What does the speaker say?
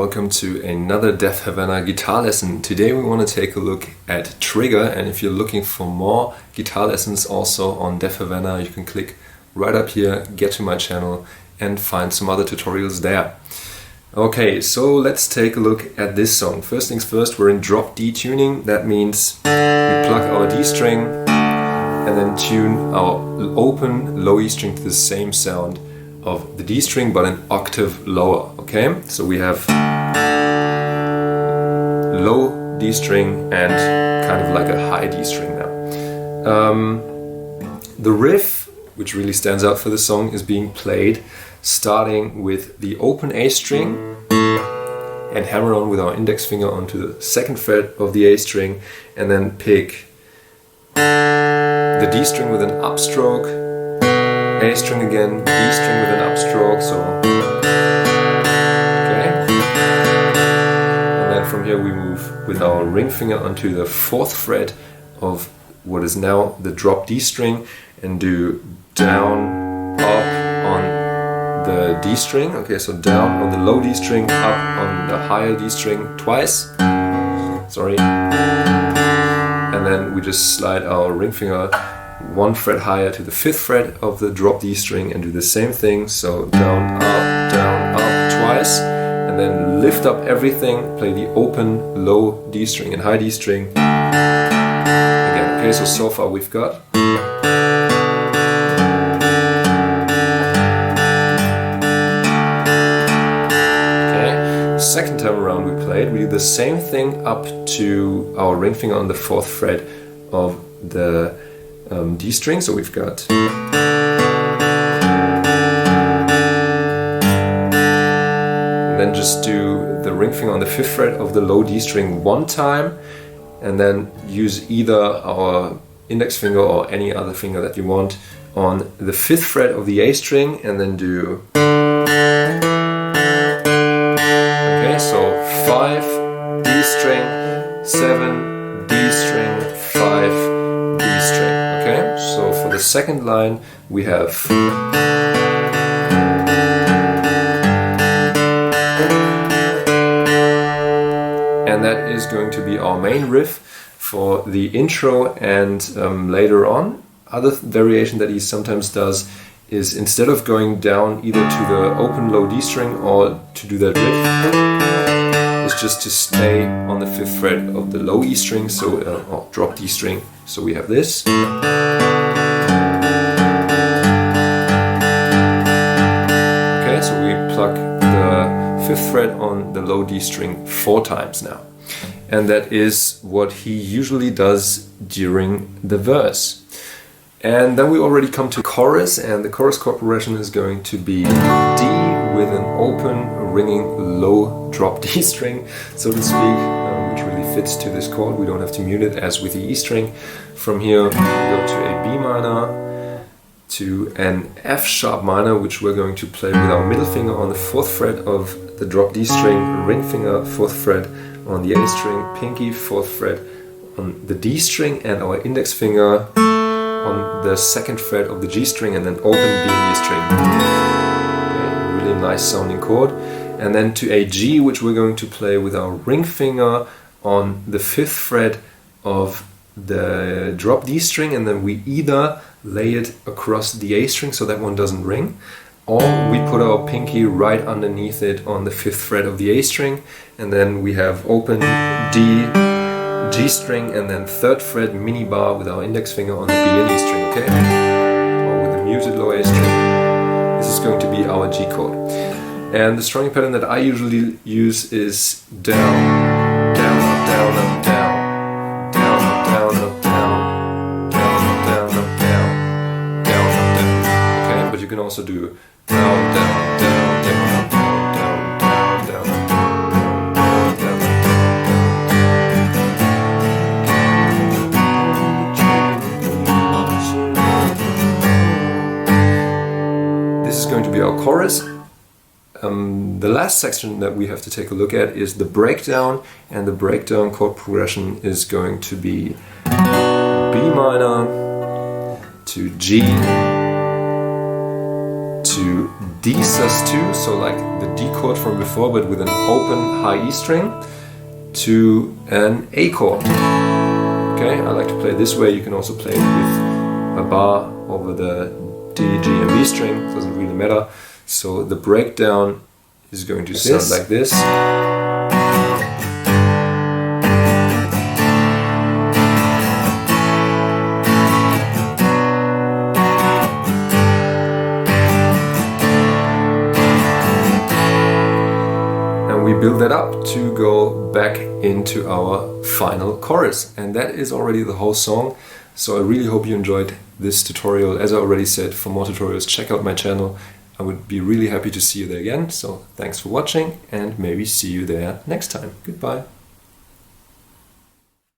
welcome to another Deaf Havana guitar lesson. Today we want to take a look at trigger, and if you're looking for more guitar lessons also on Deaf Havana, you can click right up here, get to my channel and find some other tutorials there. Okay, so let's take a look at this song. First things first, we're in drop D tuning. That means we plug our D string and then tune our open low E string to the same sound of the D string but an octave lower. Okay, so we have low D string and kind of like a high D string now. The riff, which really stands out for the song, is being played starting with the open A string and hammer on with our index finger onto the second fret of the A string, and then pick the D string with an upstroke, A string again, D string with an upstroke, so okay. And then from here we move with our ring finger onto the fourth fret of what is now the drop D string and do down, up on the D string. Okay, so down on the low D string, up on the higher D string twice. Sorry. And then we just slide our ring finger one fret higher to the fifth fret of the drop D string and do the same thing. So down, up, twice, and then lift up everything, play the open low D string and high D string again. Okay, so far we've got second time around we do the same thing up to our ring finger on the fourth fret of the D string, so we've got and then just do the ring finger on the fifth fret of the low D string one time, and then use either our index finger or any other finger that you want on the fifth fret of the A string, and then do so 5 D string, 7 D string, 5 D string. Okay, so for the second line we have and that is going to be our main riff for the intro, and later on, other variation that he sometimes does is instead of going down either to the open low D string or to do that riff, is just to stay on the fifth fret of the low E string, so or drop D string. So we have this. Okay, so we pluck the fifth fret on the low D string 4 times now. And that is what he usually does during the verse. And then we already come to chorus, and the chorus chord progression is going to be D with an open ringing low drop D string, so to speak, which really fits to this chord. We don't have to mute it as with the E string. From here we go to a B minor, to an F sharp minor, which we're going to play with our middle finger on the fourth fret of the drop D string, ring finger fourth fret on the A string, pinky fourth fret on the D string, and our index finger on the second fret of the G string, and then open B and E string. Okay, really nice sounding chord. And then to a G, which we're going to play with our ring finger on the fifth fret of the drop D string, and then we either lay it across the A string so that one doesn't ring, or we put our pinky right underneath it on the fifth fret of the A string, and then we have open D, G string, and then third fret mini bar with our index finger on the B and E string, okay? Or with a muted low A string. This is going to be our G chord. And the strumming pattern that I usually use is down, down, up, down, up, down, down, up, down, up, down, down, up, down, up, down, down, up, down. Okay, but you can also do down, down, down, down, up, down, down, down, down, up, down, down. This is going to be our chorus. The last section that we have to take a look at is the breakdown, and the breakdown chord progression is going to be B minor to G to D sus2, so like the D chord from before but with an open high E string, to an A chord. Okay, I like to play this way. You can also play it with a bar over the D, G and B string, doesn't really matter. So the breakdown is going to sound like this. We build that up to go back into our final chorus, and that is already the whole song. So I really hope you enjoyed this tutorial. As I already said, for more tutorials check out my channel. I would be really happy to see you there again. So thanks for watching, and maybe see you there next time. Goodbye.